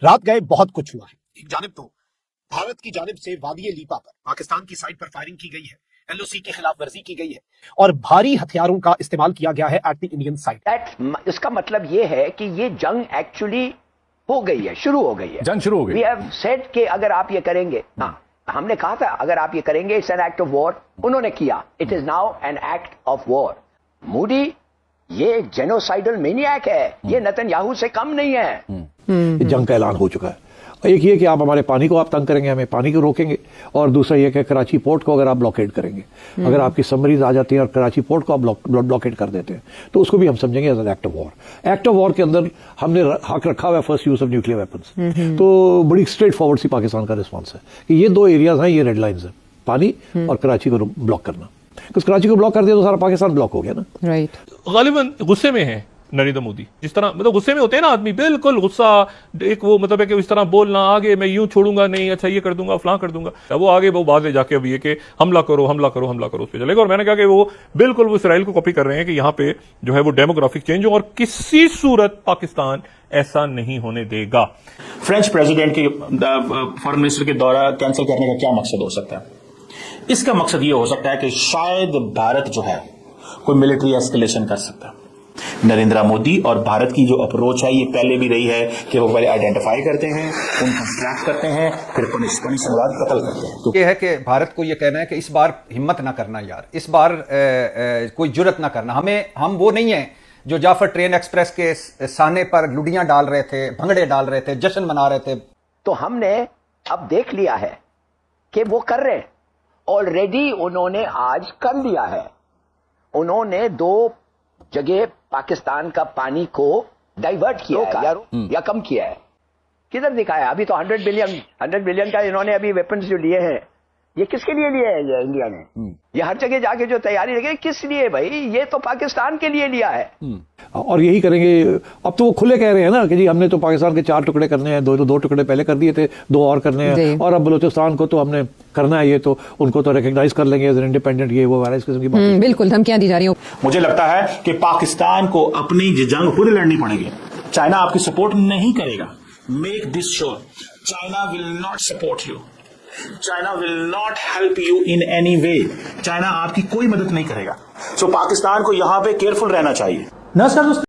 रात गए बहुत कुछ हुआ है। एक जानिब तो भारत की जानिब से वादी लीपा पर पाकिस्तान की साइड पर फायरिंग की गई है, एलओसी की खिलाफ वर्जी की गई है और भारी हथियारों का इस्तेमाल किया गया है एट द इंडियन साइड। इसका मतलब ये है कि ये जंग एक्चुअली हो गई है, शुरू हो गई है, जंग शुरू हो गई। वी हैव सेड कि अगर आप ये करेंगे, हाँ हमने कहा था अगर आप ये करेंगे it's an act of war, उन्होंने किया, it is now N act of war. Modi ये जेनोसाइडल मेनियक है, ये नेतन्याहू से कम नहीं है। जंग का ऐलान हो चुका है। एक ये कि आप हमारे पानी को आप तंग करेंगे, हमें पानी को रोकेंगे, और दूसरा ये कि कराची पोर्ट को अगर आप ब्लॉकेड करेंगे, अगर आपकी सबमरीज आ जाती है और कराची पोर्ट को आप ब्लॉकेड कर देते हैं तो उसको भी हम समझेंगे as an act of war. Act of war के अंदर हमने हक रखा हुआ है first use of nuclear weapons. तो बड़ी स्ट्रेट फॉरवर्ड सी पाकिस्तान का रिस्पॉन्स है कि ये दो एरियाज हैं, ये रेड लाइन्स हैं, पानी और कराची को ब्लॉक करना। क्योंकि कराची को ब्लॉक कर दिया तो सारा पाकिस्तान ब्लॉक हो गया ना। राइट। गालिबन गुस्से में है नरेंद्र मोदी, जिस तरह मतलब गुस्से में होते हैं ना आदमी, बिल्कुल गुस्सा, एक वो मतलब है कि इस तरह बोलना, आगे मैं यूं छोड़ूंगा नहीं, अच्छा ये कर दूंगा, फलां कर दूंगा, वो आगे वो बाद में जाके अभी ये कि हमला करो हमला करो हमला करो उस पर चलेगा। और मैंने कहा कि वो बिल्कुल वो इसराइल को कॉपी कर रहे हैं कि यहाँ पे जो है वो डेमोग्राफिक चेंज हो, और किसी सूरत पाकिस्तान ऐसा नहीं होने देगा। फ्रेंच प्रेसिडेंट के फॉरेन मिनिस्टर के दौरा कैंसिल करने का क्या मकसद हो सकता है? इसका मकसद ये हो सकता है कि शायद भारत जो है कोई मिलिट्री एस्केलेशन कर सकता है। नरेंद्र मोदी और भारत की जो अप्रोच है ये पहले भी रही है कि वो पहले आइडेंटिफाई करते हैं, उनको ट्रैक करते हैं, फिर पनिश के बाद कत्ल करते हैं। तो ये है कि भारत को ये कहना है कि इस बार हिम्मत ना करना यार, इस बार कोई जुर्रत ना करना, हम वो नहीं है जो जाफर ट्रेन एक्सप्रेस के साने पर लुडियां डाल रहे थे, भंगड़े डाल रहे थे, जश्न मना रहे थे। तो हमने अब देख लिया है कि वो कर रहे हैं, ऑलरेडी उन्होंने आज कर लिया है। उन्होंने दो जगह पाकिस्तान का पानी को डाइवर्ट किया है या कम किया है। किधर दिखाया? अभी तो 100 बिलियन का इन्होंने अभी वेपन्स जो लिए हैं, ये किसके लिए लिए हैं? ये इंडिया ने ये हर जगह जाके जो तैयारी लगे, किस लिए भाई? ये तो पाकिस्तान के लिए लिया है। और यही करेंगे। अब तो वो खुले कह रहे हैं ना कि जी हमने तो पाकिस्तान के 4 टुकड़े करने हैं, दो टुकड़े पहले कर दिए थे, 2 और करने हैं, और अब बलूचिस्तान को तो हमने करना है, ये तो उनको तो रिकॉग्नाइज कर लेंगे एज एन इंडिपेंडेंट, ये वो इस किस्म की बात। बिल्कुल धमकियां दी जा रही हो। मुझे लगता है कि पाकिस्तान को अपनी जंग खुद लड़नी पड़ेगी। चाइना आपकी सपोर्ट नहीं करेगा। Make this sure, China will not support you, China will not help you in any way. China आपकी कोई मदद नहीं करेगा। सो पाकिस्तान को यहां पे केयरफुल रहना चाहिए। नमस्कार दोस्तों,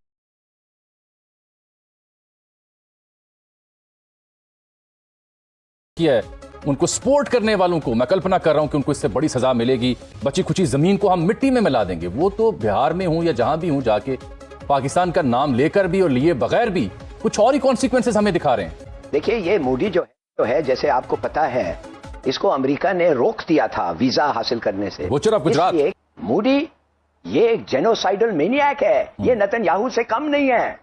किया है उनको सपोर्ट करने वालों को, मैं कल्पना कर रहा हूं कि उनको इससे बड़ी सजा मिलेगी। बची खुची जमीन को हम मिट्टी में मिला देंगे। वो तो बिहार में हूं या जहां भी हूं जाके पाकिस्तान का नाम लेकर भी और लिए बगैर भी कुछ और ही कॉन्सिक्वेंसेस हमें दिखा रहे हैं। देखिए ये मोदी जो है जैसे आपको पता है, इसको अमेरिका ने रोक दिया था वीजा हासिल करने से। गोचर ऑफ गुजरात। मोदी ये एक जेनोसाइडल मेनियक है, ये नेतन्याहू से कम नहीं है।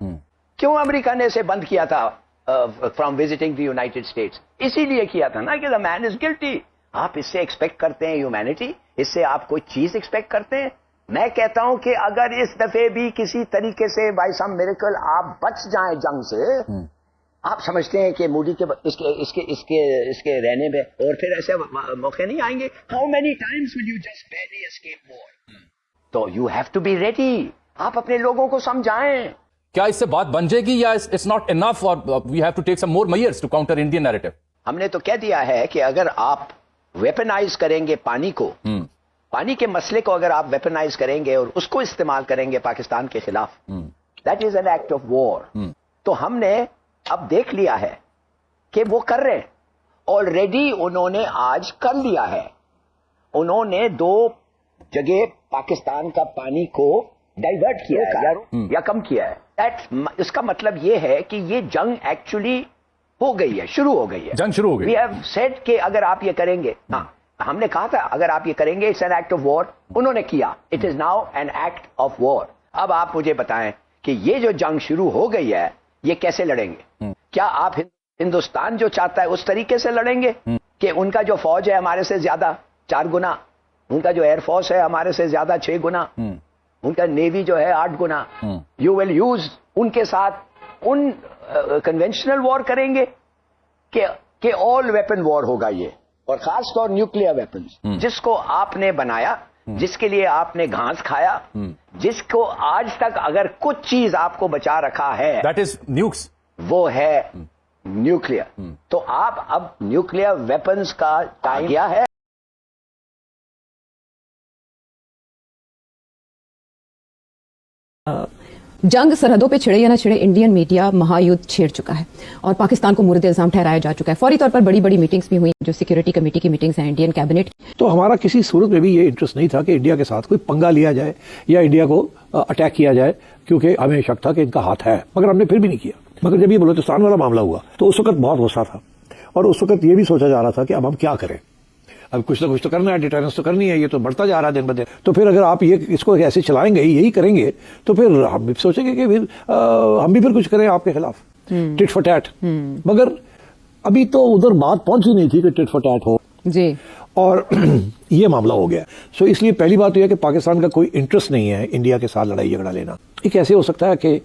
क्यों अमेरिका ने इसे बंद किया था from visiting the United states? इसीलिए किया था ना कि द मैन इज गिल्टी। आप इससे एक्सपेक्ट करते हैं ह्यूमैनिटी, इससे आप कोई चीज एक्सपेक्ट करते हैं? मैं कहता हूं कि अगर इस दफे भी किसी तरीके से बाय सम मिरेकल आप बच जाएं जंग से, आप समझते हैं कि मोदी के इसके रहने में और फिर ऐसे मौके नहीं आएंगे? How many times will you just barely escape war? तो you have to be ready. आप अपने लोगों को समझाएं। क्या इससे बात बन जाएगी या इट्स नॉट इनफ और we have to take some more measures to counter Indian narrative? हमने तो कह दिया है कि अगर आप वेपनाइज करेंगे पानी को, पानी के मसले को अगर आप वेपनाइज करेंगे और उसको इस्तेमाल करेंगे पाकिस्तान के खिलाफ, that is an act of war. तो हमने अब देख लिया है कि वो कर रहे हैं, ऑलरेडी उन्होंने आज कर लिया है। उन्होंने 2 जगह पाकिस्तान का पानी को डाइवर्ट किया है या कम किया है। इसका मतलब ये है कि ये जंग एक्चुअली हो गई है, शुरू हो गई है, जंग शुरू हो गई। वी हैव सेड कि अगर आप ये करेंगे, हाँ हमने कहा था अगर आप ये करेंगे it's an act of war, उन्होंने किया, it is now N act of war. अब आप मुझे बताएं कि ये जो जंग शुरू हो गई है ये कैसे लड़ेंगे? क्या आप हिंदुस्तान जो चाहता है उस तरीके से लड़ेंगे कि उनका जो फौज है हमारे से ज्यादा 4 गुना, उनका जो एयरफोर्स है हमारे से ज्यादा 6 गुना, उनका नेवी जो है 8 गुना, यू विल यूज उनके साथ उन कन्वेंशनल वॉर करेंगे कि ऑल वेपन वॉर होगा ये, और खास तौर न्यूक्लियर वेपन्स जिसको आपने बनाया, जिसके लिए आपने घास खाया, जिसको आज तक अगर कुछ चीज आपको बचा रखा है, दैट इज न्यूक्स, वो है न्यूक्लियर। तो आप अब न्यूक्लियर वेपन्स का टाइम क्या है? जंग सरहदों पे छिड़े या ना छिड़े, इंडियन मीडिया महायुद्ध छेड़ चुका है और पाकिस्तान को मुर्द इल्जाम ठहराया जा चुका है। फौरी तौर पर बड़ी बड़ी मीटिंग्स भी हुई, जो सिक्योरिटी कमेटी की मीटिंग्स हैं इंडियन कैबिनेट की। तो हमारा किसी सूरत में भी ये इंटरेस्ट नहीं था कि इंडिया के साथ कोई पंगा लिया जाए या इंडिया को अटैक किया जाए, क्योंकि हमें शक था कि इनका हाथ है, मगर हमने फिर भी नहीं किया। मगर जब ये बलूचिस्तान वाला मामला हुआ तो उस वक्त बहुत गुस्सा था और उस वक्त ये भी सोचा जा रहा था कि अब हम क्या करें, अब कुछ ना कुछ तो करना है, डिटेरेंस तो करनी है, ये तो बढ़ता जा रहा है दिन ब दिन। तो फिर अगर आप ये इसको ऐसे चलाएंगे, यही करेंगे, तो फिर हम भी सोचेंगे कि फिर हम भी फिर कुछ करें आपके खिलाफ, टिट फॉर टैट। मगर अभी तो उधर बात पहुंची नहीं थी कि टिट फॉर टैट हो जी, और ये मामला हो गया। सो इसलिए पहली बात तो यह कि पाकिस्तान का कोई इंटरेस्ट नहीं है इंडिया के साथ लड़ाई झगड़ा लेना। ये कैसे हो सकता है कि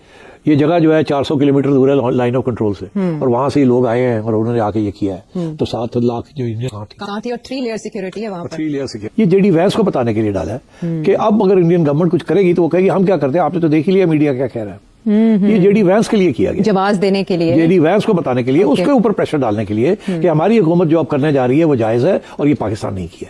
ये जगह जो है 400 किलोमीटर दूर है लाइन ऑफ कंट्रोल से, और वहां से ही लोग आए हैं और उन्होंने आके ये किया है। तो 7 लाख जो इंडियन साथ ही और 3 लेयर सिक्योरिटी है वहां पर। 3 लेयर सिक्योरिटी, ये जेडी वैंस को बताने के लिए डाला है कि अब अगर इंडियन गवर्नमेंट कुछ करेगी तो वो कहेगी हम क्या करते हैं, आपने तो देख ही लिया मीडिया क्या कह रहा है। ये जेडी वैंस के लिए किया गया, जवाब देने के लिए, जेडी वैंस को बताने के लिए, उसके ऊपर प्रेशर डालने के लिए कि हमारी हुकूमत जो अब करने जा रही है वो जायज है और ये पाकिस्तान नहीं किया।